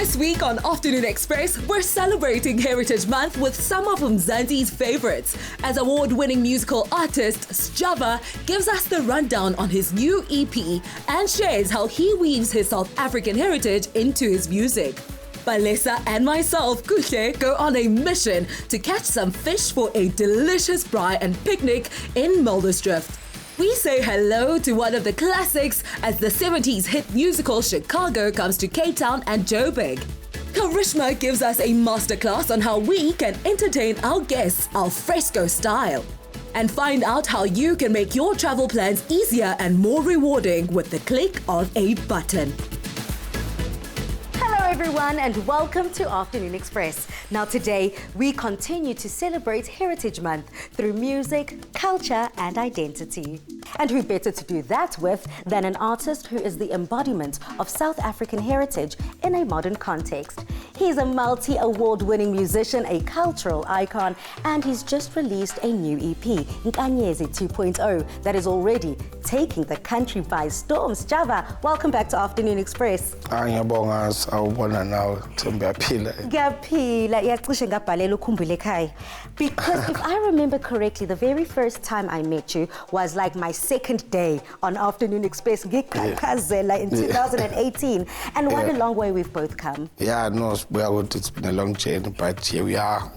This week on Afternoon Express, we're celebrating Heritage Month with some of Mzansi's favorites, as award-winning musical artist Sjava gives us the rundown on his new EP and shares how he weaves his South African heritage into his music. Balesa and myself, Kuhle, go on a mission to catch some fish for a delicious braai and picnic in Muldersdrift. We say hello to one of the classics as the 70s hit musical Chicago comes to Cape Town and Joburg. Karishma gives us a masterclass on how we can entertain our guests al fresco style. And find out how you can make your travel plans easier and more rewarding with the click of a button. Hello everyone and welcome to Afternoon Express. Now today we continue to celebrate Heritage Month through music, culture and identity. And who better to do that with than an artist who is the embodiment of South African heritage in a modern context. He's a multi-award-winning musician, a cultural icon, and he's just released a new EP, Nkanyezi 2.0, that is already taking the country by storm. Sjava, welcome back to Afternoon Express. Ngiyabonga sawubona nawe Ngiyaphila. Ngiyaphila, iyacishe ngabhalela ukhumbule ekhaya. Because if I remember correctly, the very first time I met you was like my second day on Afternoon Express ngikhakhazela in 2018. And what a long way we've both come. Yeah, no, it's been a long journey, but here we are.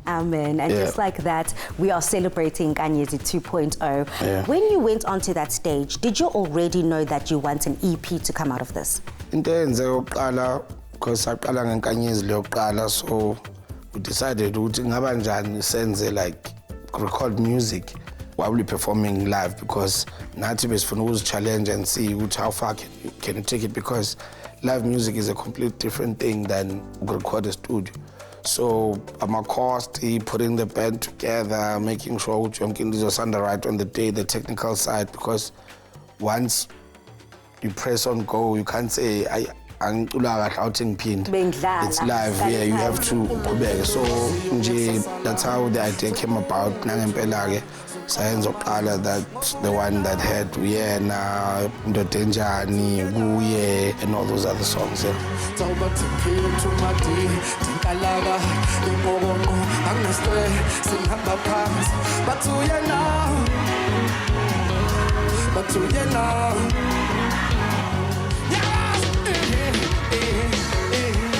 Amen. And just like that, we are celebrating Nkanyezi 2.0. When you went onto that stage, did you already know that you want an EP to come out of this? Into enze yokuqala because saqala ngenkanyezi leyokuqala, so we decided ukuthi ngaba njani senze like record music while we performing live, because nathi besifuna ukuzi-challenge and see how far can you take it, because live music is a completely different thing than record a studio. So cost, putting the band together, making sure yonke into izosanda right on the day, the technical side, because once you press on go, you can't say it's live, yeah, you have to go back. So that's how the idea came about. Science of Ala, that's the one that had Vienna, Ndotenjani, Guye, and all those other songs.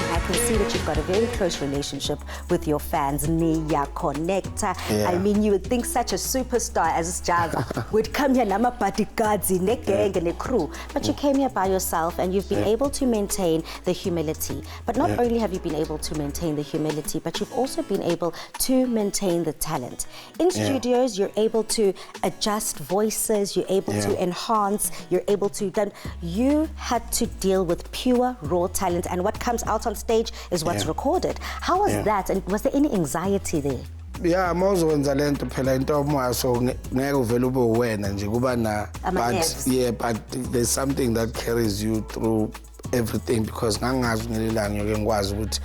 I can see that you've got a very close relationship with your fans. Niya connecta. Yeah. I mean, you would think such a superstar as Sjava would come here, nama bodyguards, ne gang and a crew. But you came here by yourself and you've been able to maintain the humility. But not only have you been able to maintain the humility, but you've also been able to maintain the talent. In studios, you're able to adjust voices, you're able to enhance, you're able to done. You had to deal with pure raw talent, and what comes out on stage is what's recorded. How was that, and was there any anxiety there? Yeah, mawuzo wenza lento phela into moya, so ngeke uvele ube wena nje kuba na, but there's something that carries you through everything, because ngangazi ngelilanga ngeke ngikwazi ukuthi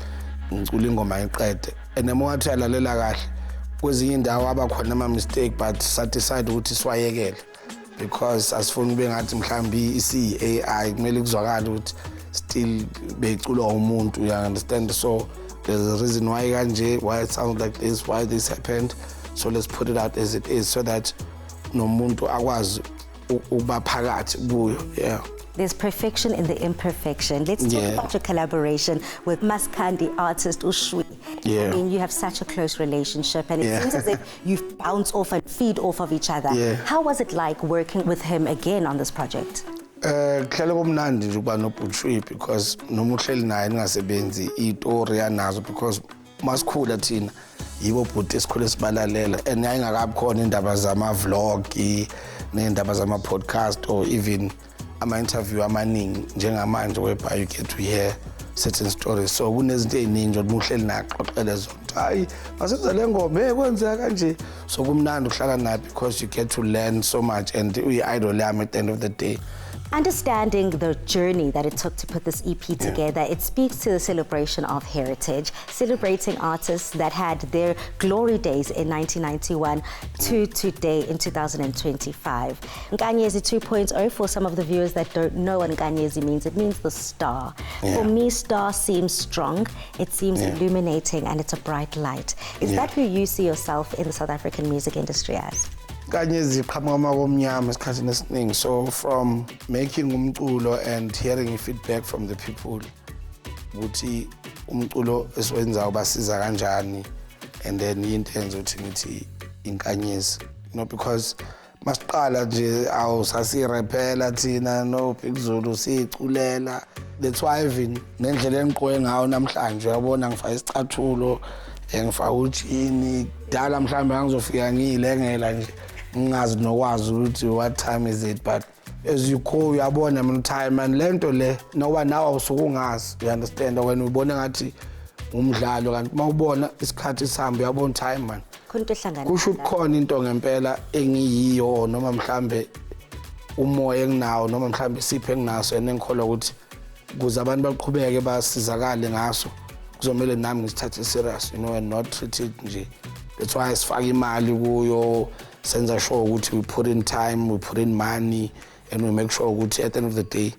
ngicula ingoma iqede, and emowathi alalela kahle kwezinye indawo abakhona ama mistake, but satisfied ukuthi siwayekele, because asifuni ube ngathi mhlambi isi-AI kumele kuzwakala ukuthi still becula umuntu, you understand? So there's a reason why it sounds like this, why this happened. So let's put it out as it is, so that nomuntu akwazi ukuba phakathi kuyo. Yeah. There's perfection in the imperfection. Let's talk about your collaboration with Maskandi artist Ushwi. Yeah. I mean, you have such a close relationship, and it seems as if you bounce off and feed off of each other. Yeah. How was it like working with him again on this project? Kuhlele kumnandi nje ukuba noBushwi, because noma uhleli naye ningasebenzi itori yanazo, because masikhula thina yibo bhuti esikhule sibalalela, and ayingakabi khona indaba zama-vlog nendaba zama-podcast or even ama-interview amaningi njengamanje, whereby you get to hear certain stories. So kunezinto ey'ningi uma uhleli naye axoxele zona, hayi masenza le ngoma kwenzeka kanje. So kumnandi ukuhlala naye, because you get to learn so much, and uyi-idol yami at the end of the day. Understanding the journey that it took to put this EP together, it speaks to the celebration of heritage, celebrating artists that had their glory days in 1991 to today in 2025. Nkanyezi 2.0, for some of the viewers that don't know what Nkanyezi means, it means the star. For me, star seems strong, it seems illuminating, and it's a bright light. Is that who you see yourself in the South African music industry as? Nkanyezi iqhamuka komnyama esikhathini esiningi, so from making umculo and hearing feedback from the people ukuthi umculo esiwenzayo basiza kanjani, and then into enza ukuthi ngithi inkanyezi, because masiqala nje awusasirepela thina no Big Zulu siculela. That's why even nendlela engiqoke ngayo namhlanje uyabona ngifaka isicathulo ngifaka ujini dala mhlambe ngizofika ngiyilengela nje ngingazi nokwazi ukuthi what time is it, but as you go uyabona mina time and lento le noba nawe usukungazi, you understand, when ubona ngathi umdlalo kanti mawubona isikhathi sihamba uyabona time man kusho ukukhona into ngempela engiyiyo noma mhlambe umoya enginawo noma mhlambe isipho enginaso engikholwa ukuthi kuze abantu baqhubeke basizakale ngaso kuzomela nami ngisithathe serious, and not treat it nje. That's why sifaka imali kuyo, senza sure ukuthi we put in time, we put in money, and we make sure ukuthi at the end of the day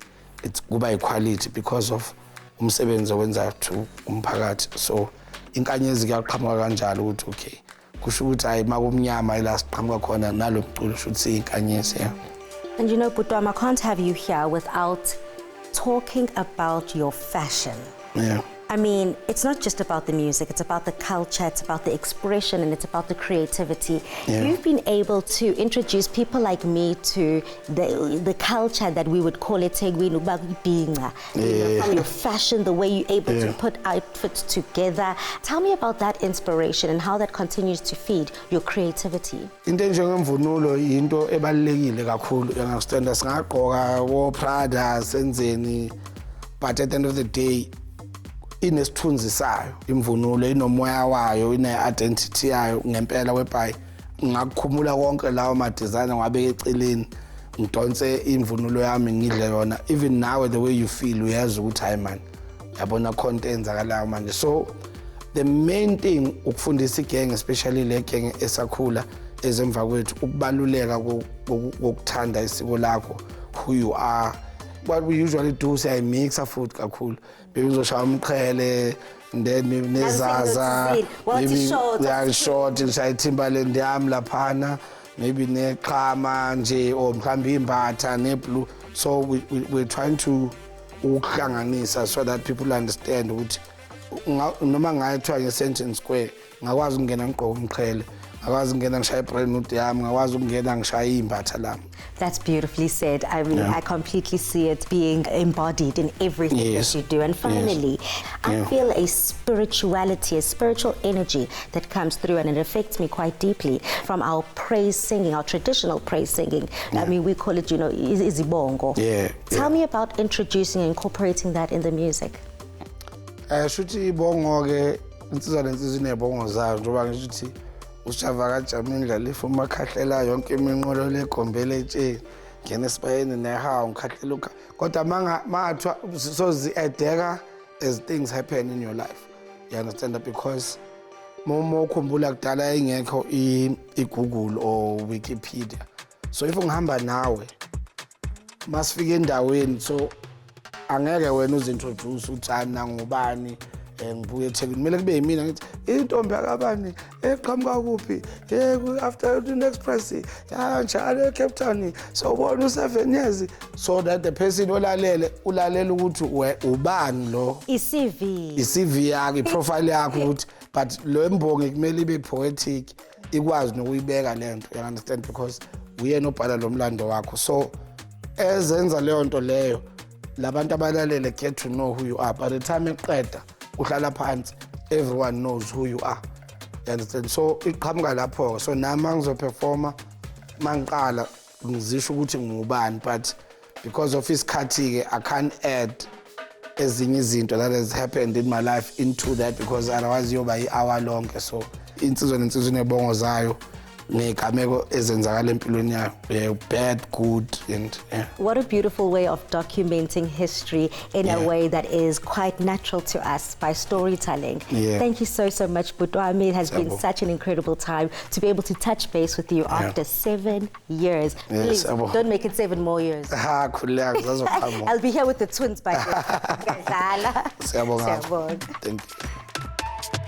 it's kuba equality because of umsebenzi owenza to umphakathi. So inkanyezi kuyaqhamuka kanjalo ukuthi okay kusho ukuthi hayi makumnyama ila siqhamuka khona nalo mculo shothi inkanyezi. And you know, Butwama, I can't have you here without talking about your fashion. I mean, it's not just about the music, it's about the culture, it's about the expression, and it's about the creativity. You've been able to introduce people like me to the culture that we would call it, from your fashion, the way you're able to put outfits together. Tell me about that inspiration and how that continues to feed your creativity. Into njengemvunulo into ebalekile kakhulu, you understand, singagqoka wo Prada senzeni, but at the end of the day inesithunzi sayo imvunulo, inomoya wayo, ine-identity yayo ngempela webhayi ngakukhumula konke lawo ma-design ngabeka eceleni ngidonse imvunulo yami ngidle yona. Even now the way you feel uyazi ukuthi hayi man yabona content enzakalayo manje. So the main thing ukufundisa igenge, especially le genge esakhula ezemva kwethu, ukubaluleka kokuthanda isiko lakho, who you are. What we usually do is mix a food kakhulu. Maybe uzoshaya umqhele, then nezaza, maybe short ngishaya Timberland yami laphana, maybe neqhama nje or mhlambe imbatha neblue. So we're trying to ukuhlanganisa so that people understand ukuthi noma ngayithiwa nge-sentence square ngakwazi ukungena ngigqoka umqhele, ngakwazi ukungena ngishaya ibrand yami, ngakwazi ukungena ngishaya imbatha lami. That's beautifully said. I mean, I completely see it being embodied in everything that you do. And finally, I feel a spirituality, a spiritual energy that comes through, and it affects me quite deeply from our praise singing, our traditional praise singing. I mean, we call it, you know, izibongo. Tell me about introducing and incorporating that in the music. Shuthi ibongo ke insizwa lensizwa inebongo zayo njengoba ngisho ukuthi uShava kaJamindla lifa umakhahlela yonke iminqolo legombele etsheni ngene esibayeni nehawu ngikhahlela kodwa mangathwa so ziedeka as things happen in your life, you understand that, because momo ukhumbula kudala ingekho iGoogle or Wikipedia. So if ngihamba nawe masifika endaweni, so angeke wena uzintroduce uthani ngubani ngibuye eThekwini, kumele kube yimina ngithi intombi yakabani eqhamuka kuphi after the next press njalo eCape Town, so bona u7 years, so that the person ulalela ukuthi ubani lo, iCV yakhe, iprofile yakhe ukuthi, but lo mbongi kumele ibe poetic, ikwazi nokuyibeka lento, you understand, because uyena obhala lo mlando wakho. So ezenza leyo nto leyo labantu abalalele get to know who you are. By the time eqeda uhlala phansi, everyone knows who you are, you understand. So iqhamuka lapho. So nami ngizoperforma mangiqala ngizisho ukuthi ngubani, but because of isikhathi ke I can't add ezinye izinto that has happened in my life into that, because otherwise yoba i-hour lonke. So insizwa nensizwa inebongo zayo negameko ezenzakala empilweni yayo. Bad, good, and yeah. What a beautiful way of documenting history in a way that is quite natural to us by storytelling. Yeah. Thank you so much, Butwami. It has been such an incredible time to be able to touch base with you after 7 years. Please, don't make it 7 more years. I'll be here with the twins by then. Thank you.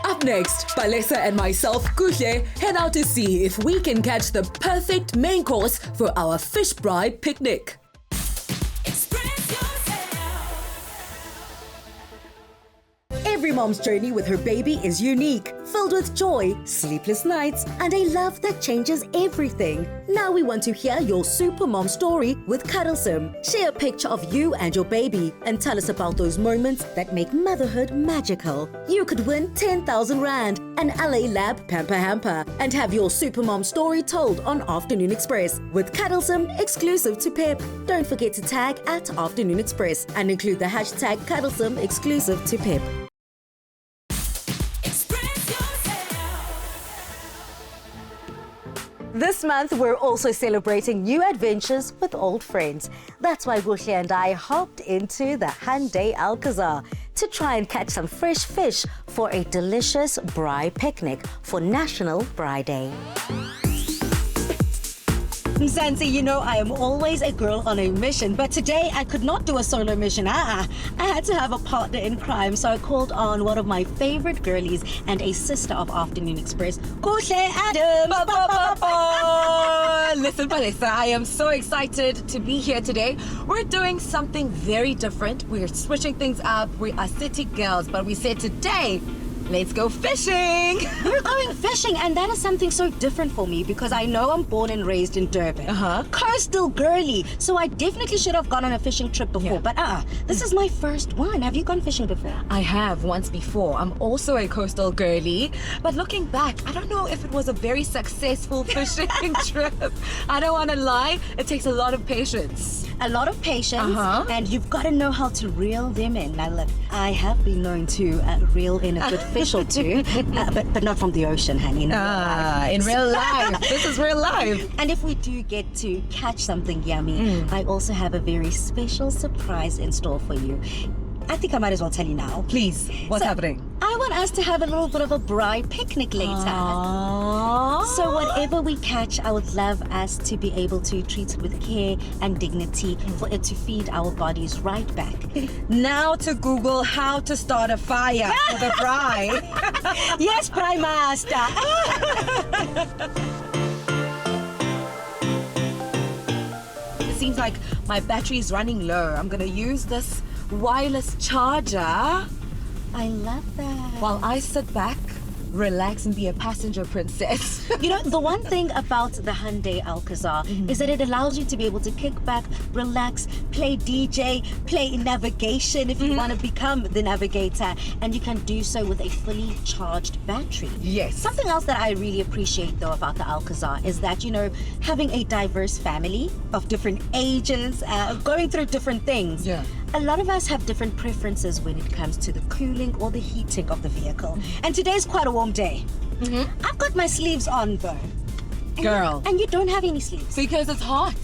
Up next, Palesa and myself, Kuhle, head out to see if we can catch the perfect main course for our fish bride picnic. Every mom's journey with her baby is unique, filled with joy, sleepless nights, and a love that changes everything. Now we want to hear your super mom story with Cuddlesome. Share a picture of you and your baby and tell us about those moments that make motherhood magical. You could win 10,000 Rand, an LA Lab Pamper Hamper, and have your super mom story told on Afternoon Express with Cuddlesome exclusive to Pep. Don't forget to tag at Afternoon Express and include the hashtag Cuddlesome exclusive to Pep. This month, we're also celebrating new adventures with old friends. That's why Kuhle and I hopped into the Hyundai Alcazar to try and catch some fresh fish for a delicious braai picnic for National Braai Day. Mzansi, you know I am always a girl on a mission, but today I could not do a solo mission. I had to have a partner in crime, so I called on one of my favorite girlies and a sister of Afternoon Express, Kuhle Adams. Listen, Palesa, I am so excited to be here today. We're doing something very different. We're switching things up. We are city girls, but we said today, let's go fishing. We're going fishing, and that is something so different for me because I know I'm born and raised in Durban. Coastal girly. So I definitely should have gone on a fishing trip before. But this is my first one. Have you gone fishing before? I have once before. I'm also a coastal girly. But looking back, I don't know if it was a very successful fishing trip. I don't want to lie. It takes a lot of patience. A lot of patience, and you've got to know how to reel them in. Now look, I have been known to reel in a good fish or two, but not from the ocean, honey. In real life. This is real life. And if we do get to catch something yummy, I also have a very special surprise in store for you. I think I might as well tell you now. Please, what's happening? I want us to have a little bit of a braai picnic later. So whatever we catch, I would love us to be able to treat it with care and dignity for it to feed our bodies right back. Now to Google how to start a fire for the braai. Yes, Braai Master. It seems like my battery is running low. I'm going to use this wireless charger. I love that. While I sit back, relax, and be a passenger princess. You know, the one thing about the Hyundai Alcazar is that it allows you to be able to kick back, relax, play DJ, play navigation if you want to become the navigator, and you can do so with a fully charged battery. Yes. Something else that I really appreciate though about the Alcazar is that, you know, having a diverse family of different ages, going through different things. Yeah. A lot of us have different preferences when it comes to the cooling or the heating of the vehicle. And today's quite a warm day. I've got my sleeves on though. Girl. And you don't have any sleeves. Because it's hot.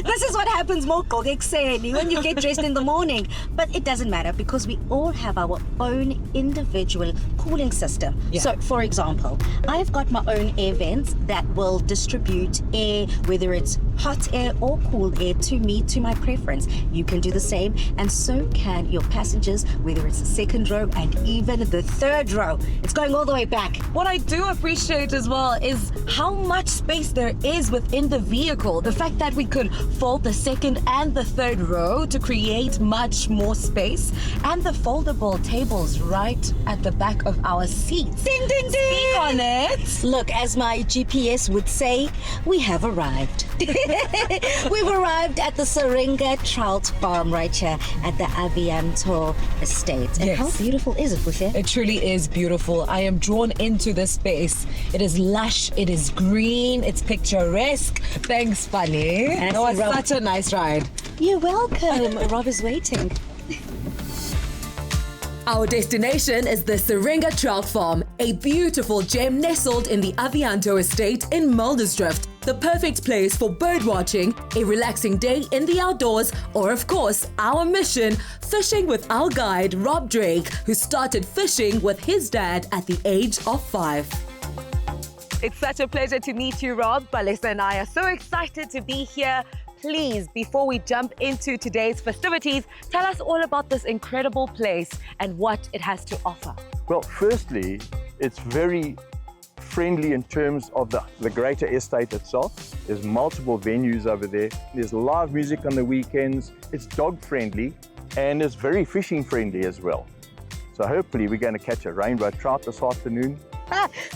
This is what happens more when you get dressed in the morning. But it doesn't matter because we all have our own individual cooling system. Yeah. So, for example, I've got my own air vents that will distribute air, whether it's hot air or cool air, to me, to my preference. You can do the same, and so can your passengers, whether it's the second row and even the third row. It's going all the way back. What I do appreciate as well is how much space there is within the vehicle. The fact that we could fold the second and the third row to create much more space, and the foldable tables right at the back of our seats. Ding, ding, ding! Speak on it! Look, as my GPS would say, we have arrived. We've arrived at the Syringa Trout Farm right here at the Avianto Estate. And how beautiful is it, Kuhle? It truly is beautiful. I am drawn into this space. It is lush, it is green, it's picturesque. Thanks, Funny. It was such a nice ride. You're welcome. Rob is waiting. Our destination is the Syringa Trout Farm, a beautiful gem nestled in the Avianto estate in Muldersdrift. The perfect place for birdwatching, a relaxing day in the outdoors, or of course, our mission, fishing with our guide Rob Drake, who started fishing with his dad at the age of 5. It's such a pleasure to meet you, Rob. Balesa and I are so excited to be here. Please, before we jump into today's festivities, tell us all about this incredible place and what it has to offer. Well, firstly, it's very friendly in terms of the greater estate itself. There's multiple venues over there. There's live music on the weekends. It's dog friendly and it's very fishing friendly as well. So hopefully we're going to catch a rainbow trout this afternoon.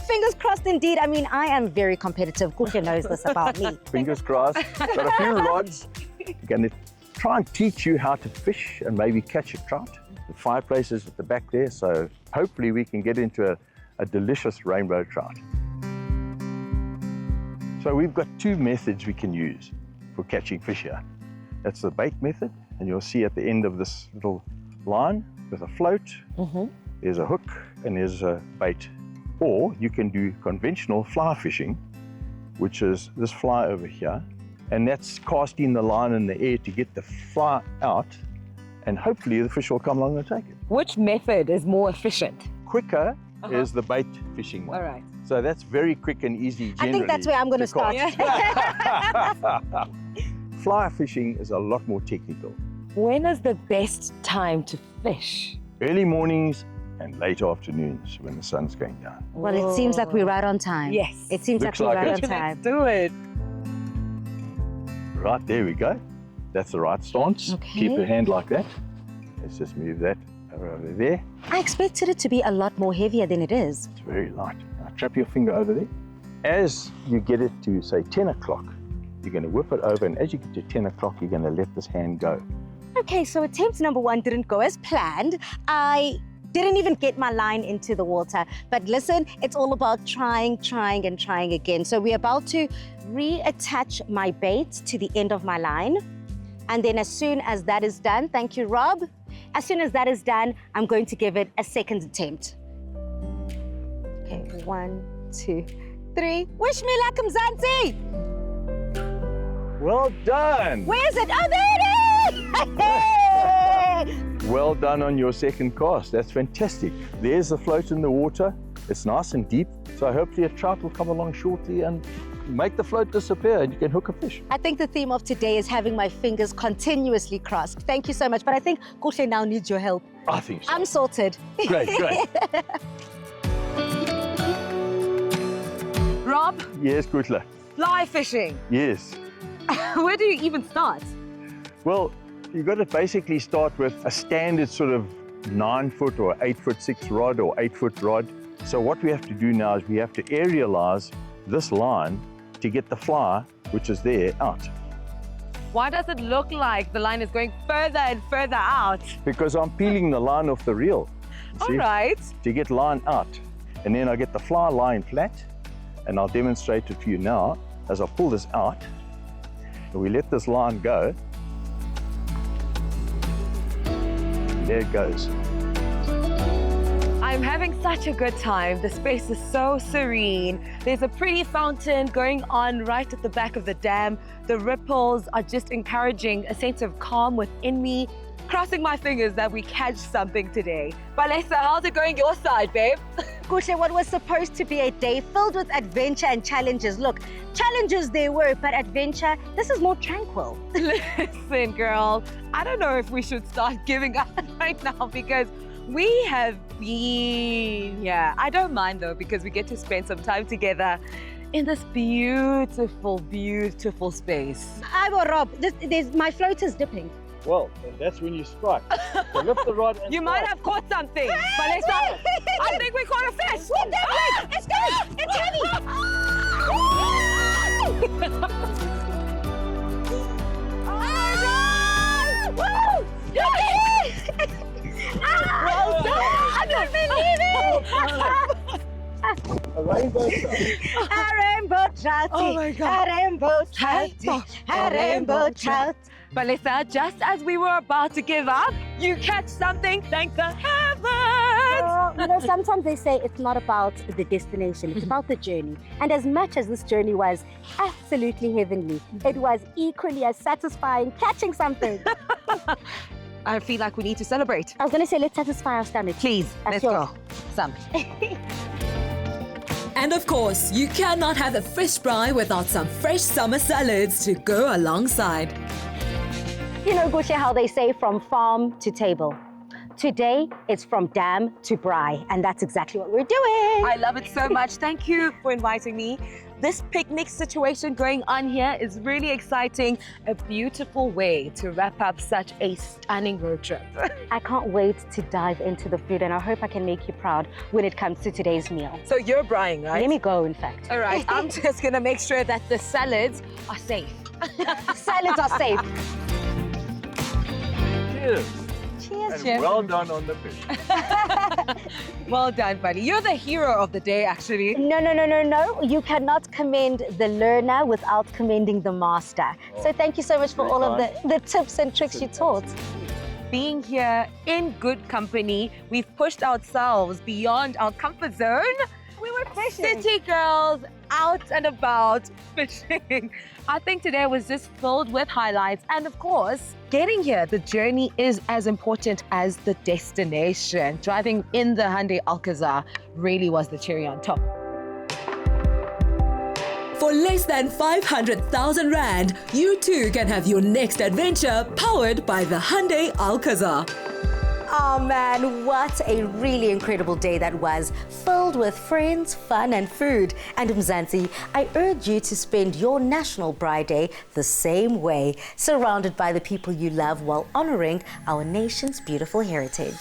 Fingers crossed indeed. I mean, I am very competitive. Kusha knows this about me. Fingers crossed. Got a few rods. We're going to try and teach you how to fish and maybe catch a trout. The fireplace is at the back there, so hopefully we can get into a delicious rainbow trout. So we've got 2 methods we can use for catching fish here. That's the bait method, and you'll see at the end of this little line with a float, there's a hook and there's a bait. Or you can do conventional fly fishing, which is this fly over here, and that's casting the line in the air to get the fly out, and hopefully the fish will come along and take it. Which method is more efficient? Quicker is the bait fishing one. All right. So that's very quick and easy generally. I think that's where I'm going to start. Fly fishing is a lot more technical. When is the best time to fish? Early mornings and late afternoons when the sun's going down. Well, it seems like we're right on time. Yes. It seems Looks like we're like right it. on time. Let's do it. Right, there we go. That's the right stance. Okay. Keep your hand like that. Let's just move that over there. I expected it to be a lot more heavier than it is. It's very light. Now trap your finger over there. As you get it to, say, 10 o'clock, you're going to whip it over, and as you get to 10 o'clock, you're going to let this hand go. Okay, so attempt number 1 didn't go as planned. I didn't even get my line into the water. But listen, it's all about trying and trying again. So we're about to reattach my bait to the end of my line. And then as soon as that is done, thank you, Rob. As soon as that is done, I'm going to give it a second attempt. Okay, 1, 2, 3. Wish me luck, Mzansi! Well done! Where is it? Oh, there it is! Well done on your second cast. That's fantastic. There's the float in the water. It's nice and deep. So hopefully a trout will come along shortly and make the float disappear and you can hook a fish. I think the theme of today is having my fingers continuously crossed. Thank you so much. But I think Kushe now needs your help. I think so. I'm sorted. Great. Rob, Yes, Kutla. fly fishing. Yes. Where do you even start? Well, you've got to basically start with a standard sort of 9-foot or 8'6" rod or 8-foot rod. So what we have to do now is we have to aerialize this line to get the fly, which is there, out. Why does it look like the line is going further and further out? Because I'm peeling the line off the reel. All See? right. To get line out. And then I get the fly lying flat, and I'll demonstrate it for you now as I pull this out. And we let this line go. And there it goes. I'm having such a good time. The space is so serene. There's a pretty fountain going on right at the back of the dam. The ripples are just encouraging a sense of calm within me. Crossing my fingers that we catch something today. Balesa, how's it going your side, babe? Kushe, what was supposed to be a day filled with adventure and challenges. Look, challenges they were, but adventure, this is more tranquil. Listen, girl, I don't know if we should start giving up right now because we have been, I don't mind though because we get to spend some time together in this beautiful, beautiful space. Rob, my float is dipping. Well, that's when you strike. So lift the rod and You might have caught something. Balesa, I think we caught a fish. Wait, it's going! It's heavy! Well done! I don't believe it! a rainbow trout. A rainbow trout. Oh my God. A rainbow trout. A rainbow trout. Melissa, just as we were about to give up, you catch something, thank the heavens! Sometimes they say it's not about the destination, it's about the journey. And as much as this journey was absolutely heavenly, it was equally as satisfying catching something. I feel like we need to celebrate. I was going to say, let's satisfy our stomach. Please, let's go. Some. And of course, you cannot have a fish fry without some fresh summer salads to go alongside. You know, Gusha, how they say from farm to table. Today, it's from dam to braai, and that's exactly what we're doing. I love it so much. Thank you for inviting me. This picnic situation going on here is really exciting. A beautiful way to wrap up such a stunning road trip. I can't wait to dive into the food, and I hope I can make you proud when it comes to today's meal. So you're braaiing, right? Let me go, in fact. All right, I'm just gonna make sure that the salads are safe. Salads are safe. Cheers. Cheers, And well done on the fish. Well done, buddy. You're the hero of the day, actually. No. You cannot commend the learner without commending the master. So thank you so much for all of the tips and tricks you taught. Being here in good company, we've pushed ourselves beyond our comfort zone. We were fishing. City girls out and about fishing. I think today was just filled with highlights. And of course, getting here, the journey is as important as the destination. Driving in the Hyundai Alcazar really was the cherry on top. For less than 500,000 Rand, you too can have your next adventure powered by the Hyundai Alcazar. Oh man, what a really incredible day that was, filled with friends, fun and food. And Mzansi, I urge you to spend your National Braai Day the same way, surrounded by the people you love while honoring our nation's beautiful heritage.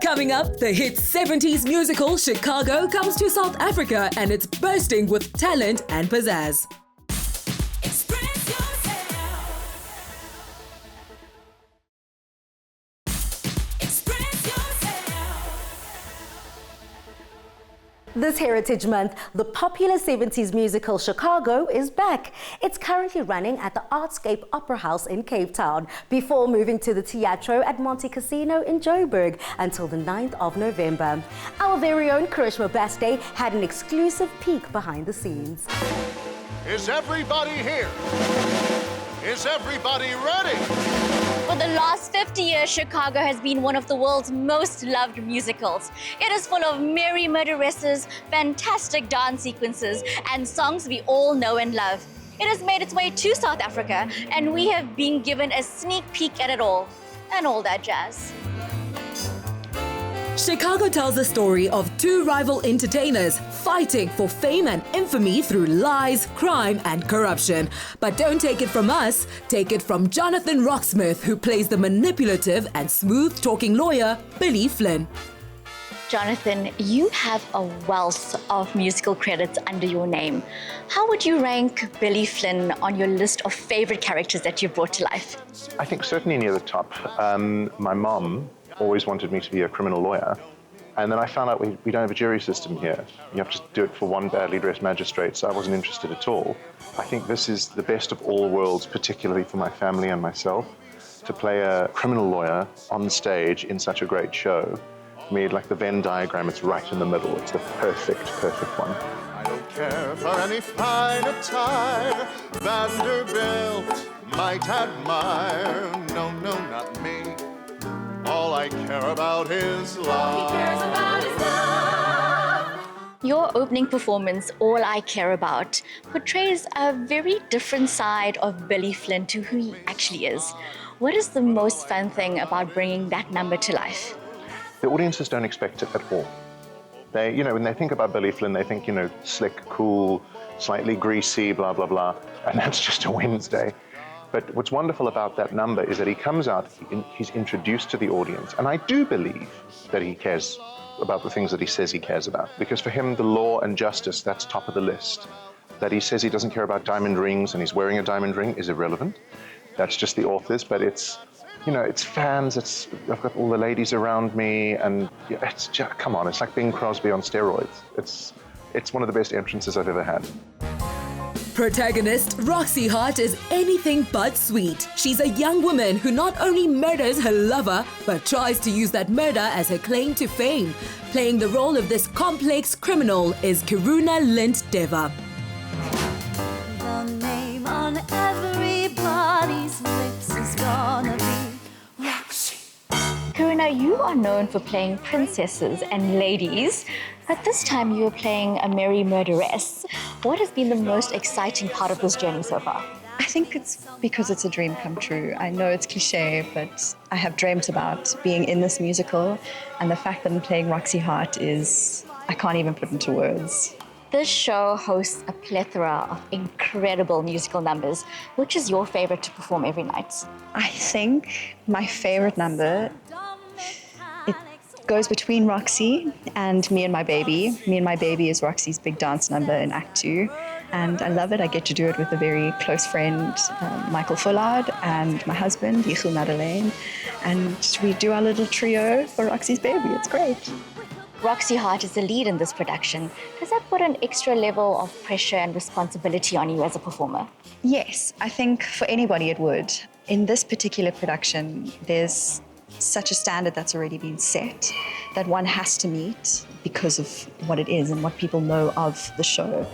Coming up, the hit 70s musical Chicago comes to South Africa and it's bursting with talent and pizzazz. This Heritage Month, the popular 70s musical Chicago is back. It's currently running at the Artscape Opera House in Cape Town before moving to the Teatro at Monte Casino in Joburg until the 9th of November. Our very own Karishma Baste had an exclusive peek behind the scenes. Is everybody here? Is everybody ready? For the last 50 years, Chicago has been one of the world's most loved musicals. It is full of merry murderesses, fantastic dance sequences, and songs we all know and love. It has made its way to South Africa, and we have been given a sneak peek at it all, and all that jazz. Chicago tells the story of two rival entertainers fighting for fame and infamy through lies, crime and corruption. But don't take it from us, take it from Jonathan Rocksmith, who plays the manipulative and smooth-talking lawyer, Billy Flynn. Jonathan, you have a wealth of musical credits under your name. How would you rank Billy Flynn on your list of favorite characters that you've brought to life? I think certainly near the top. My mom always wanted me to be a criminal lawyer. And then I found out we don't have a jury system here. You have to do it for one badly dressed magistrate, so I wasn't interested at all. I think this is the best of all worlds, particularly for my family and myself, to play a criminal lawyer on stage in such a great show. For me, like the Venn diagram, it's right in the middle. It's the perfect one. I don't care for any fine attire Vanderbilt might admire. No, not me. All I care about is love. Your opening performance, All I Care About, portrays a very different side of Billy Flynn to who he actually is. What is the most fun thing about bringing that number to life? The audiences don't expect it at all. They, when they think about Billy Flynn, they think, slick, cool, slightly greasy, blah, blah, blah. And that's just a Wednesday. But what's wonderful about that number is that he comes out, he's introduced to the audience. And I do believe that he cares about the things that he says he cares about. Because for him, the law and justice, that's top of the list. That he says he doesn't care about diamond rings and he's wearing a diamond ring is irrelevant. That's just the authors, but it's fans, I've got all the ladies around me, and it's just, come on, it's like Bing Crosby on steroids. It's one of the best entrances I've ever had. Protagonist Roxie Hart is anything but sweet. She's a young woman who not only murders her lover, but tries to use that murder as her claim to fame. Playing the role of this complex criminal is Karuna Lint Deva. The name on everybody's lips is gonna be Roxie. Karuna, you are known for playing princesses and ladies, but this time you are playing a merry murderess. What has been the most exciting part of this journey so far? I think it's because it's a dream come true. I know it's cliche, but I have dreamt about being in this musical, and the fact that I'm playing Roxie Hart is, I can't even put into words. This show hosts a plethora of incredible musical numbers. Which is your favorite to perform every night? I think my favorite number, it goes between Roxie and Me and My Baby. Me and My Baby is Roxie's big dance number in Act 2. And I love it. I get to do it with a very close friend, Michael Fullard, and my husband, Yichul Madeleine. And we do our little trio for Roxie's Baby. It's great. Roxie Hart is the lead in this production. Does that put an extra level of pressure and responsibility on you as a performer? Yes, I think for anybody it would. In this particular production, there's such a standard that's already been set that one has to meet because of what it is and what people know of the show.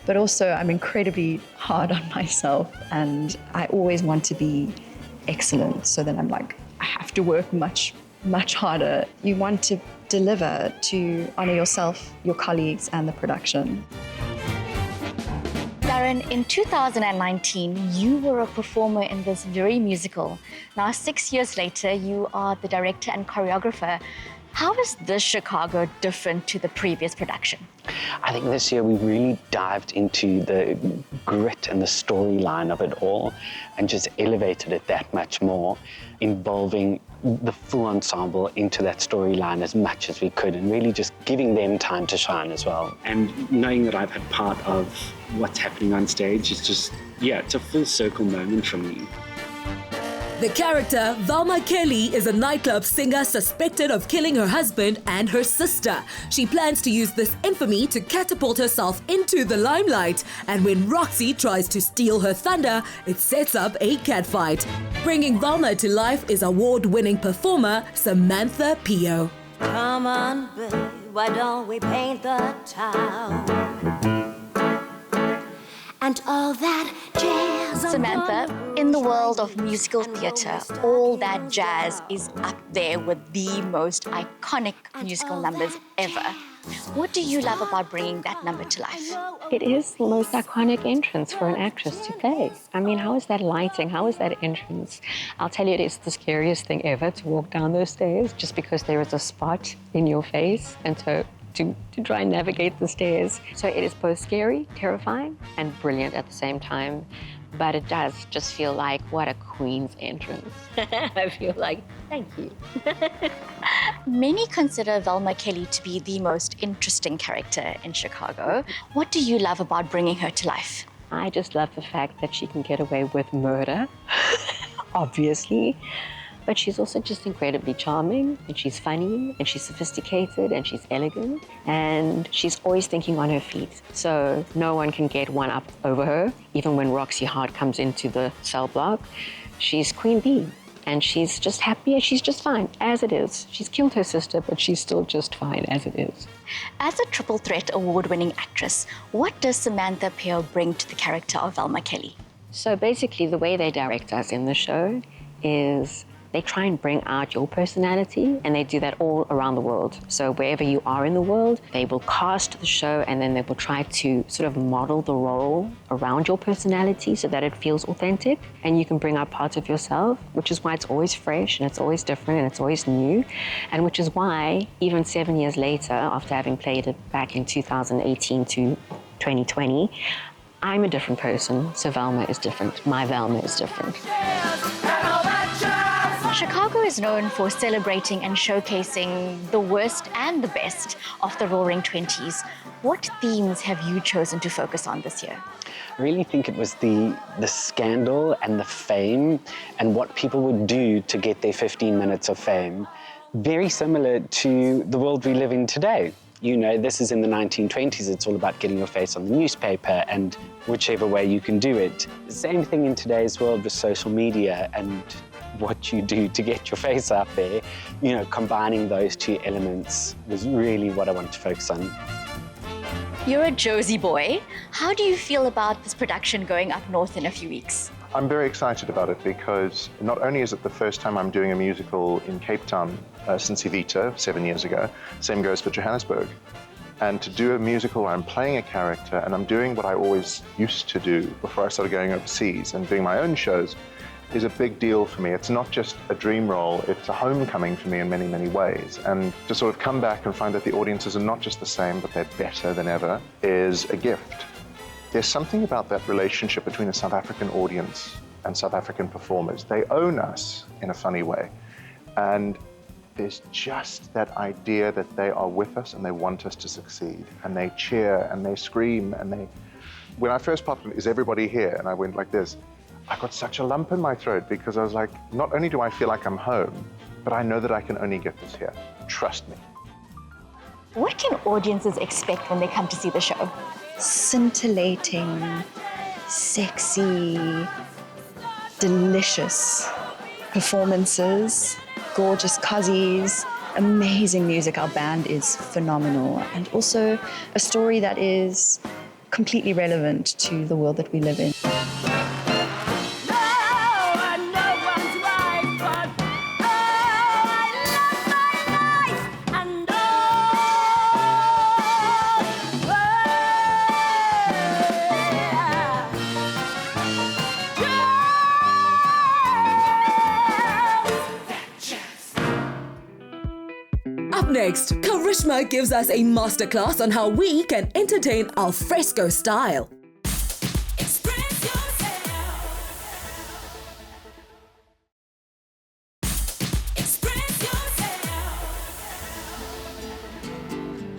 But also, I'm incredibly hard on myself, and I always want to be excellent. So then I'm like, I have to work much harder. You want to deliver to honor yourself, your colleagues, and the production. Darren, in 2019, you were a performer in this very musical. Now, 6 years later, you are the director and choreographer. How is this Chicago different to the previous production? I think this year we really dived into the grit and the storyline of it all and just elevated it that much more, involving the full ensemble into that storyline as much as we could and really just giving them time to shine as well. And knowing that I've had part of what's happening on stage is just, yeah, it's a full circle moment for me. The character, Velma Kelly, is a nightclub singer suspected of killing her husband and her sister. She plans to use this infamy to catapult herself into the limelight. And when Roxie tries to steal her thunder, it sets up a catfight. Bringing Velma to life is award-winning performer Samantha Pio. Come on, babe, why don't we paint the town? And all that jazz. Samantha, in the world of musical theatre, all that jazz is up there with the most iconic musical numbers ever. What do you love about bringing that number to life? It is the most iconic entrance for an actress to play. I mean, how is that lighting? How is that entrance? I'll tell you, it is the scariest thing ever to walk down those stairs just because there is a spot in your face. And so to try and navigate the stairs. So it is both scary, terrifying, and brilliant at the same time. But it does just feel like, what a queen's entrance. I feel like, thank you. Many consider Velma Kelly to be the most interesting character in Chicago. What do you love about bringing her to life? I just love the fact that she can get away with murder, obviously. But she's also just incredibly charming, and she's funny, and she's sophisticated, and she's elegant, and she's always thinking on her feet. So no one can get one up over her. Even when Roxie Hart comes into the cell block, she's Queen Bee, and she's just happy, and she's just fine, as it is. She's killed her sister, but she's still just fine, as it is. As a triple threat award-winning actress, what does Samantha Pio bring to the character of Velma Kelly? So basically, the way they direct us in the show is they try and bring out your personality, and they do that all around the world. So wherever you are in the world, they will cast the show, and then they will try to sort of model the role around your personality so that it feels authentic, and you can bring out parts of yourself, which is why it's always fresh, and it's always different, and it's always new, and which is why, even 7 years later, after having played it back in 2018 to 2020, I'm a different person, so Velma is different. My Velma is different. Chicago is known for celebrating and showcasing the worst and the best of the Roaring 20s. What themes have you chosen to focus on this year? I really think it was the scandal and the fame and what people would do to get their 15 minutes of fame. Very similar to the world we live in today. You know, this is in the 1920s. It's all about getting your face on the newspaper and whichever way you can do it. Same thing in today's world with social media and what you do to get your face out there. You know, combining those two elements was really what I wanted to focus on. You're a Josie boy. How do you feel about this production going up north in a few weeks? I'm very excited about it because not only is it the first time I'm doing a musical in Cape Town since Evita 7 years ago, same goes for Johannesburg. And to do a musical where I'm playing a character and I'm doing what I always used to do before I started going overseas and doing my own shows is a big deal for me. It's not just a dream role, it's a homecoming for me in many, many ways. And to sort of come back and find that the audiences are not just the same, but they're better than ever, is a gift. There's something about that relationship between a South African audience and South African performers. They own us in a funny way. And there's just that idea that they are with us and they want us to succeed. And they cheer and they scream and they... When I first popped in, is everybody here? And I went like this. I got such a lump in my throat because I was like, not only do I feel like I'm home, but I know that I can only get this here. Trust me. What can audiences expect when they come to see the show? Scintillating, sexy, delicious performances, gorgeous cozies, amazing music. Our band is phenomenal, and also a story that is completely relevant to the world that we live in. Up next, Karishma gives us a masterclass on how we can entertain al fresco style.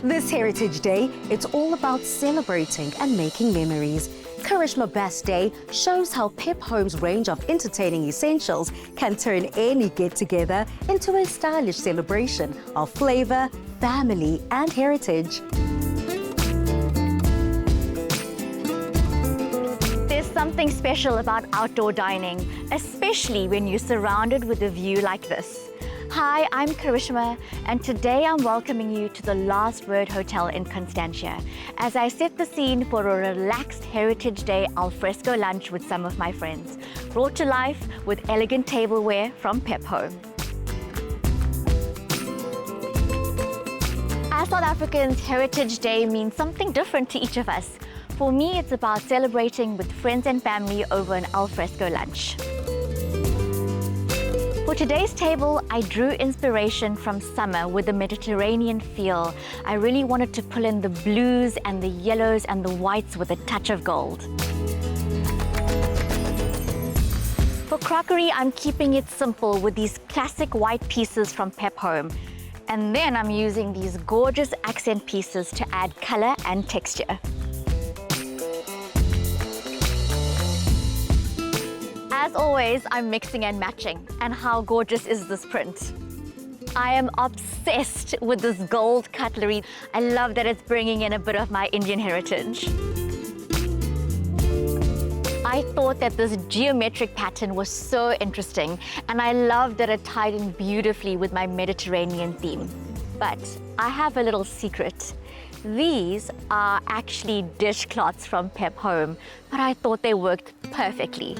This Heritage Day, it's all about celebrating and making memories. Karishma Best Day shows how Pep Home's range of entertaining essentials can turn any get-together into a stylish celebration of flavor, family, and heritage. There's something special about outdoor dining, especially when you're surrounded with a view like this. Hi, I'm Karishma, and today I'm welcoming you to the Last Word Hotel in Constantia as I set the scene for a relaxed Heritage Day alfresco lunch with some of my friends, brought to life with elegant tableware from Pep Home. As South Africans, Heritage Day means something different to each of us. For me, it's about celebrating with friends and family over an alfresco lunch. For today's table, I drew inspiration from summer with a Mediterranean feel. I really wanted to pull in the blues and the yellows and the whites with a touch of gold. For crockery, I'm keeping it simple with these classic white pieces from Pep Home. And then I'm using these gorgeous accent pieces to add color and texture. As always, I'm mixing and matching. And how gorgeous is this print? I am obsessed with this gold cutlery. I love that it's bringing in a bit of my Indian heritage. I thought that this geometric pattern was so interesting, and I loved that it tied in beautifully with my Mediterranean theme. But I have a little secret. These are actually dishcloths from Pep Home, but I thought they worked perfectly.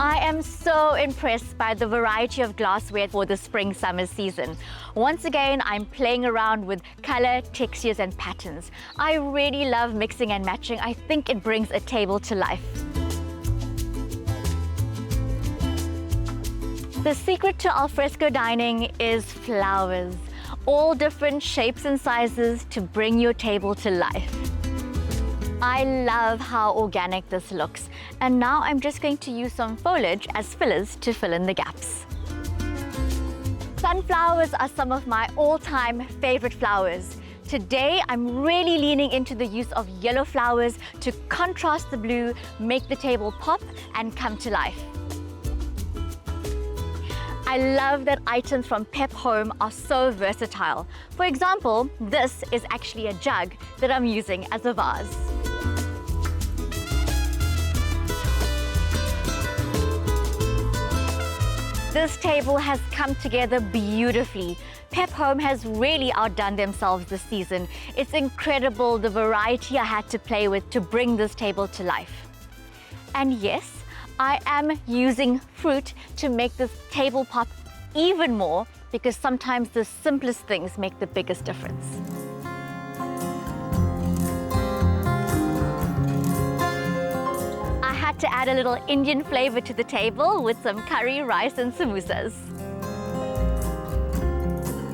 I am so impressed by the variety of glassware for the spring-summer season. Once again, I'm playing around with color, textures, and patterns. I really love mixing and matching. I think it brings a table to life. The secret to alfresco dining is flowers. All different shapes and sizes to bring your table to life. I love how organic this looks, and now I'm just going to use some foliage as fillers to fill in the gaps. Sunflowers are some of my all-time favorite flowers. Today, I'm really leaning into the use of yellow flowers to contrast the blue, make the table pop and come to life. I love that items from Pep Home are so versatile. For example, this is actually a jug that I'm using as a vase. This table has come together beautifully. Pep Home has really outdone themselves this season. It's incredible the variety I had to play with to bring this table to life. And yes, I am using fruit to make this table pop even more, because sometimes the simplest things make the biggest difference. I had to add a little Indian flavor to the table with some curry, rice and samosas.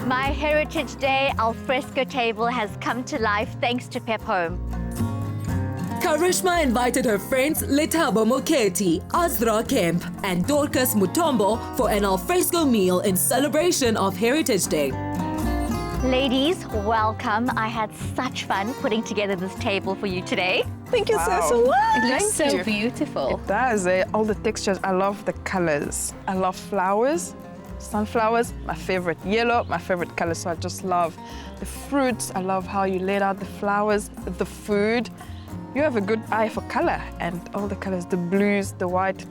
My Heritage Day alfresco table has come to life thanks to Pep Home. Karishma invited her friends Letabo Moketi, Azra Kemp, and Dorcas Mutombo for an alfresco meal in celebration of Heritage Day. Ladies, welcome. I had such fun putting together this table for you today. Thank you so much. It looks Thank so you. beautiful. It does. All the textures. I love the colors. I love flowers. Sunflowers, my favorite. Yellow, my favorite color. So I just love the fruits. I love how you laid out the flowers, the food. You have a good eye for color, and all the colors, the blues, the white,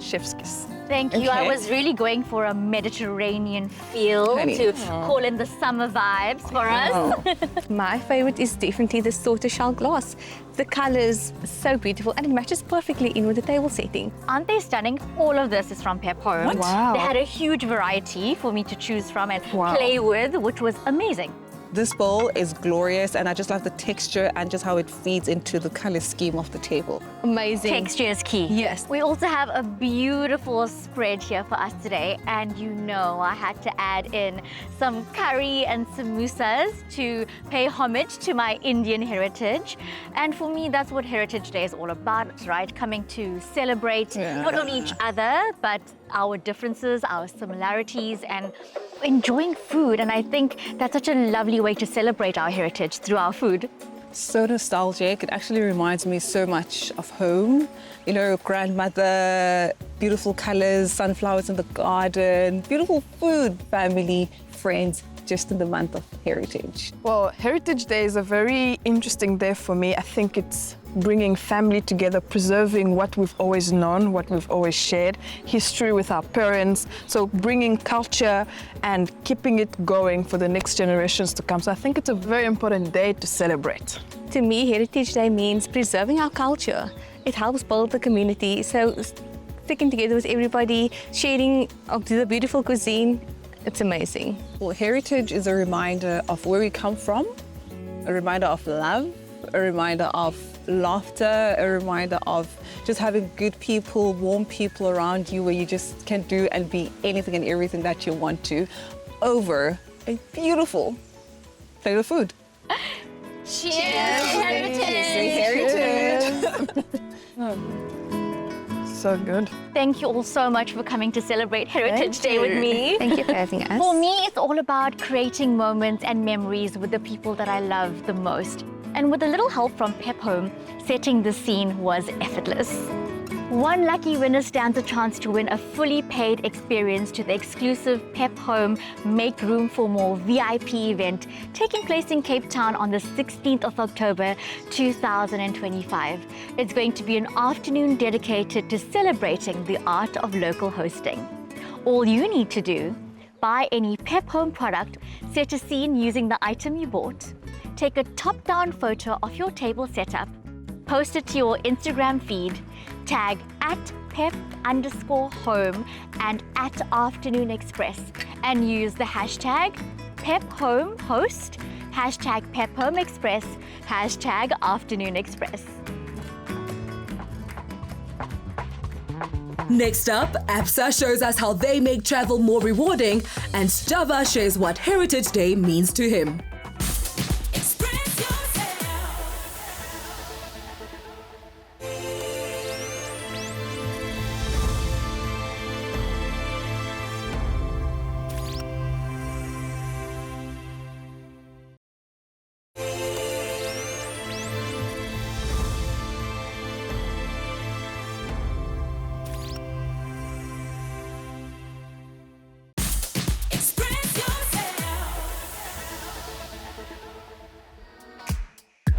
chef's kiss. Thank you. I was really going for a Mediterranean feel to call in the summer vibes for us. My favorite is definitely the tortoiseshell glass. The colors are so beautiful and it matches perfectly in with the table setting. Aren't they stunning? All of this is from Pep Home. What? Wow. They had a huge variety for me to choose from and play with, which was amazing. This bowl is glorious, and I just love the texture and just how it feeds into the color scheme of the table. Amazing. Texture is key. Yes. We also have a beautiful spread here for us today, and you know I had to add in some curry and samosas to pay homage to my Indian heritage. And for me, that's what Heritage Day is all about, right? Coming to celebrate not only each other, but our differences, our similarities, and enjoying food. And I think that's such a lovely way to celebrate our heritage through our food. So nostalgic. It actually reminds me so much of home. You know, grandmother, beautiful colors, sunflowers in the garden, beautiful food, family, friends, just in the month of Heritage. Well, Heritage Day is a very interesting day for me. I think it's bringing family together, preserving what we've always known, what we've always shared, history with our parents. So bringing culture and keeping it going for the next generations to come. So I think it's a very important day to celebrate. To me, Heritage Day means preserving our culture. It helps build the community. So sticking together with everybody, sharing of the beautiful cuisine, it's amazing. Well, heritage is a reminder of where we come from, a reminder of love, a reminder of laughter, a reminder of just having good people, warm people around you where you just can do and be anything and everything that you want to over a beautiful plate of food. Cheers, Heritage! So good. Thank you all so much for coming to celebrate Heritage Day with me. Thank you for having us. For me, it's all about creating moments and memories with the people that I love the most. And with a little help from Pep Home, setting the scene was effortless. One lucky winner stands a chance to win a fully paid experience to the exclusive Pep Home Make Room for More VIP event taking place in Cape Town on the 16th of October 2025. It's going to be an afternoon dedicated to celebrating the art of local hosting. All you need to do, buy any Pep Home product, set a scene using the item you bought, take a top-down photo of your table setup, post it to your Instagram feed, tag @Pep_Home and @Afternoon Express, and use the hashtag #PepHomeHost, #PepHomeExpress, #Afternoon Express. Next up, Absa shows us how they make travel more rewarding, and Sjava shares what Heritage Day means to him.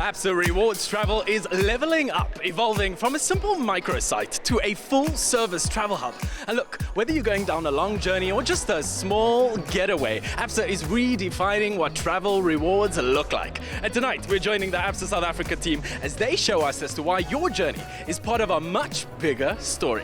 Absa Rewards Travel is leveling up, evolving from a simple microsite to a full-service travel hub. And look, whether you're going down a long journey or just a small getaway, Absa is redefining what travel rewards look like. And tonight, we're joining the Absa South Africa team as they show us as to why your journey is part of a much bigger story.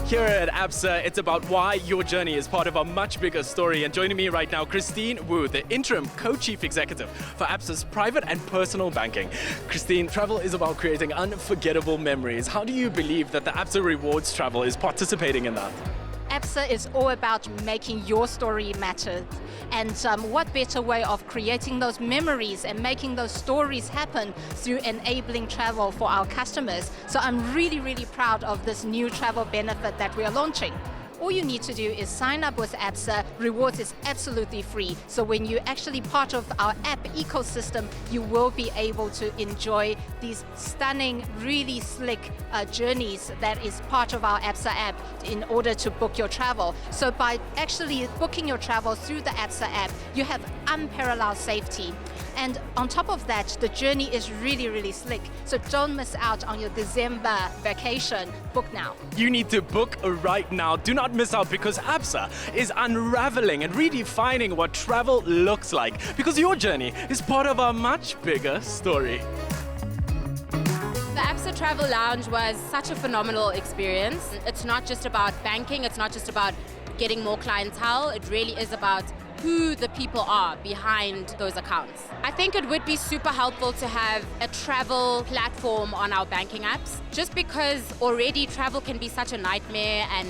Here at Absa, it's about why your journey is part of a much bigger story. And joining me right now, Christine Wu, the interim co-chief executive for Absa's private and personal banking. Christine, travel is about creating unforgettable memories. How do you believe that the Absa Rewards Travel is participating in that? Absa is all about making your story matter. And what better way of creating those memories and making those stories happen through enabling travel for our customers. So I'm really, really proud of this new travel benefit that we are launching. All you need to do is sign up with Absa. Rewards is absolutely free. So when you're actually part of our app ecosystem, you will be able to enjoy these stunning, really slick journeys that is part of our Absa app in order to book your travel. So by actually booking your travel through the Absa app, you have unparalleled safety. And on top of that, the journey is really, really slick. So don't miss out on your December vacation. Book now. You need to book right now. Do not miss out because Absa is unraveling and redefining what travel looks like because your journey is part of a much bigger story. The Absa Travel Lounge was such a phenomenal experience. It's not just about banking, it's not just about getting more clientele, it really is about who the people are behind those accounts. I think it would be super helpful to have a travel platform on our banking apps, just because already travel can be such a nightmare and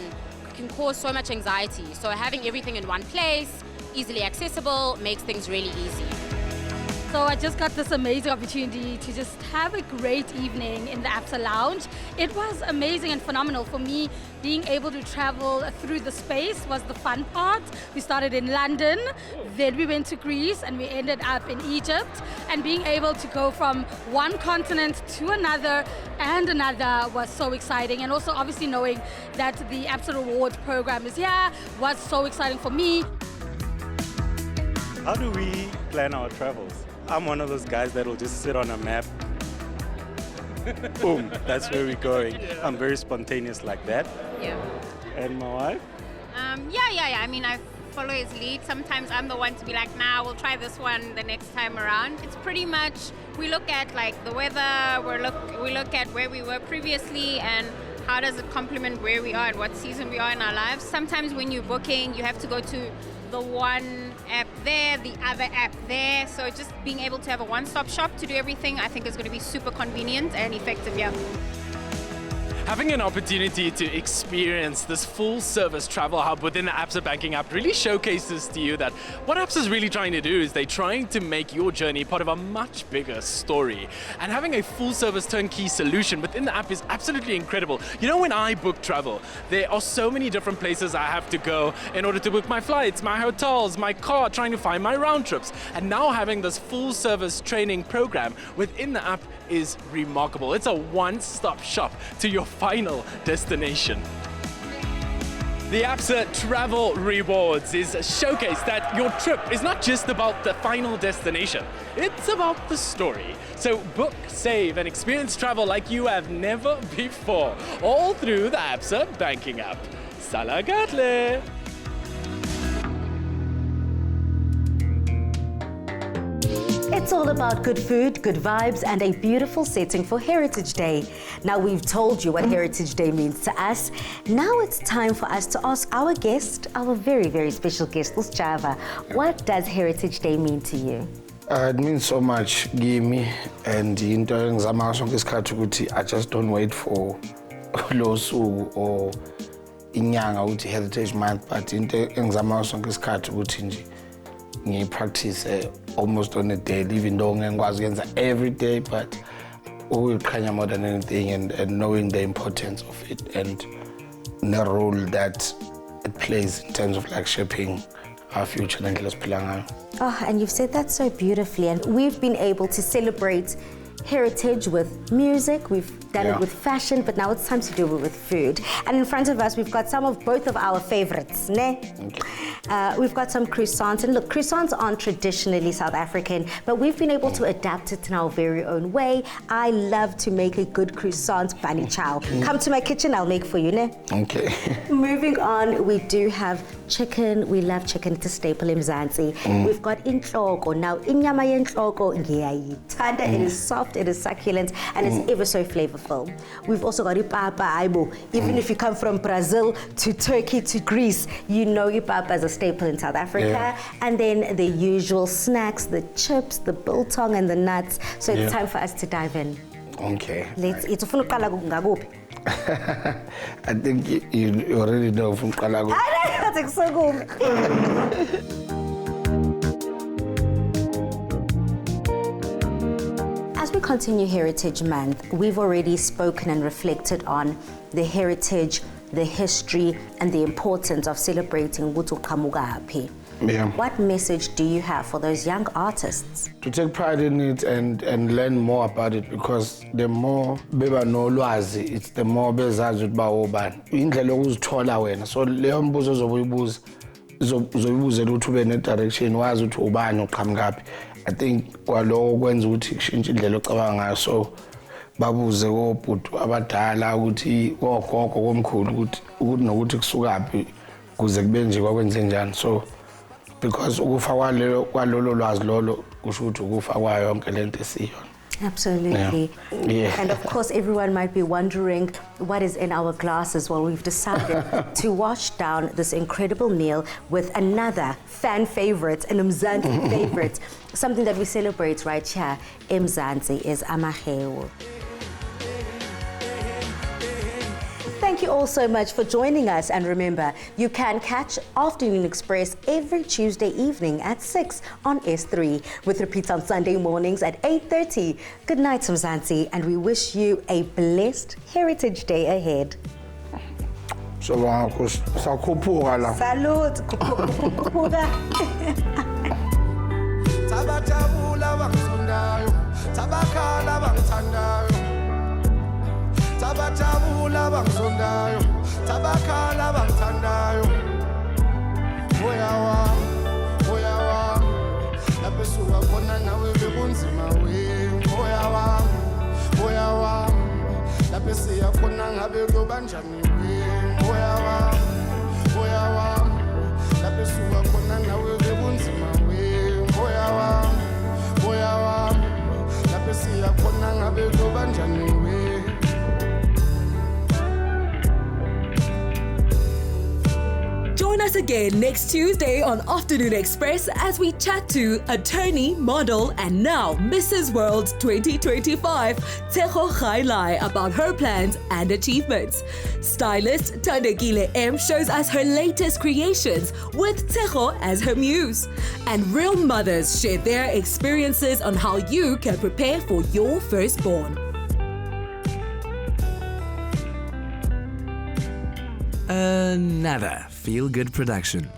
can cause so much anxiety. So having everything in one place, easily accessible, makes things really easy. So I just got this amazing opportunity to just have a great evening in the Absa Lounge. It was amazing and phenomenal for me. Being able to travel through the space was the fun part. We started in London, then we went to Greece, and we ended up in Egypt. And being able to go from one continent to another and another was so exciting. And also obviously knowing that the Absa Rewards program is here was so exciting for me. How do we plan our travels? I'm one of those guys that will just sit on a map. Boom, that's where we're going. I'm very spontaneous like that. Yeah. And my wife? Yeah. I mean, I follow his lead. Sometimes I'm the one to be like, nah, we'll try this one the next time around. It's pretty much, we look at like the weather, we look at where we were previously and how does it complement where we are and what season we are in our lives. Sometimes when you're booking, you have to go to the one app there, the other app there. So just being able to have a one-stop shop to do everything, I think is going to be super convenient and effective, yeah. Having an opportunity to experience this full-service travel hub within the Absa banking app really showcases to you that what Absa is really trying to do is they're trying to make your journey part of a much bigger story. And having a full-service turnkey solution within the app is absolutely incredible. You know, when I book travel, there are so many different places I have to go in order to book my flights, my hotels, my car, trying to find my round trips. And now having this full-service training program within the app is remarkable. It's a one-stop shop to your final destination. The Absa Travel Rewards is a showcase that your trip is not just about the final destination, it's about the story. So book, save, and experience travel like you have never before, all through the Absa banking app. Salagatle! It's all about good food, good vibes, and a beautiful setting for Heritage Day. Now we've told you what Heritage Day means to us. Now it's time for us to ask our guest, our very, very special guest, Usjava, what does Heritage Day mean to you? It means so much, Gimme, and I just don't wait for Losu or Inyanga Heritage Month, but I practice almost on a daily, even though I every day, but we try more than anything and knowing the importance of it and the role that it plays in terms of like shaping our future. Oh, and you've said that so beautifully, and we've been able to celebrate heritage with music, we've done it with fashion, but now it's time to do it with food. And in front of us, we've got some of both of our favorites, ne? Okay. We've got some croissants. And look, croissants aren't traditionally South African, but we've been able to adapt it in our very own way. I love to make a good croissant, Bani Chow. Come to my kitchen, I'll make for you, ne? Okay. Moving on, we do have chicken. We love chicken. It's a staple in Mzansi. We've got inhloko. Now, inyama yenhloko, ngiyayithanda. It is soft, it is succulent, and it's ever so flavorful. We've also got ipapa aibo. Even if you come from Brazil to Turkey to Greece, you know ipapa is a staple in South Africa. Yeah. And then the usual snacks, the chips, the biltong, and the nuts. So it's time for us to dive in. Okay. Let's eat. I think you already know from Kalago. As we continue Heritage Month, we've already spoken and reflected on the heritage, the history, and the importance of celebrating Wutu Kamugapi. Yeah. What message do you have for those young artists? To take pride in it and learn more about it, because the more beba nolwazi, it's the more bezazi uba ubani. Indlela ukuzithola wena. So leyo mbuzo zobuyibuza uzoyibuza ukuthi ube ne direction wazi ukuthi ubani uqhamukaphi. I think kwaloko kwenza ukuthi kushintshe indlela ocabanga ngayo. So babuze kobhuti abadala ukuthi kogogo komkhulu ukuthi nokuthi kusukaphi kuze kube nje kwakwenze njani. So because ukufa kwalolo lwazi lolo kusho ukuthi ukufa kwayo yonke lento esiyona. Absolutely. Yeah. And of course, everyone might be wondering what is in our glasses. Well, we've decided to wash down this incredible meal with another fan favorite, an Mzansi favorite. Something that we celebrate right here in Mzansi is amahewu. Thank you all so much for joining us, and remember, you can catch Afternoon Express every Tuesday evening at 6 on S3, with repeats on Sunday mornings at 8:30. Good night, Mzansi, and we wish you a blessed Heritage Day ahead. So, Salute! Tabajabula bangizondayo, tabakhala bangithandayo. Moya wami, lapho esuka khona nawe bekunzima we. Moya wami, lapho esiya khona ngabe kuyobanjani we. Moya wami, lapho esuka khona nawe bekunzima we. Moya wami, lapho esiya khona ngabe kuyobanjani we. Join us again next Tuesday on Afternoon Express as we chat to attorney, model, and now Mrs. World 2025, Tseho Khailai, about her plans and achievements. Stylist Tandekile M shows us her latest creations with Tseho as her muse. And real mothers share their experiences on how you can prepare for your firstborn. Another feel-good production.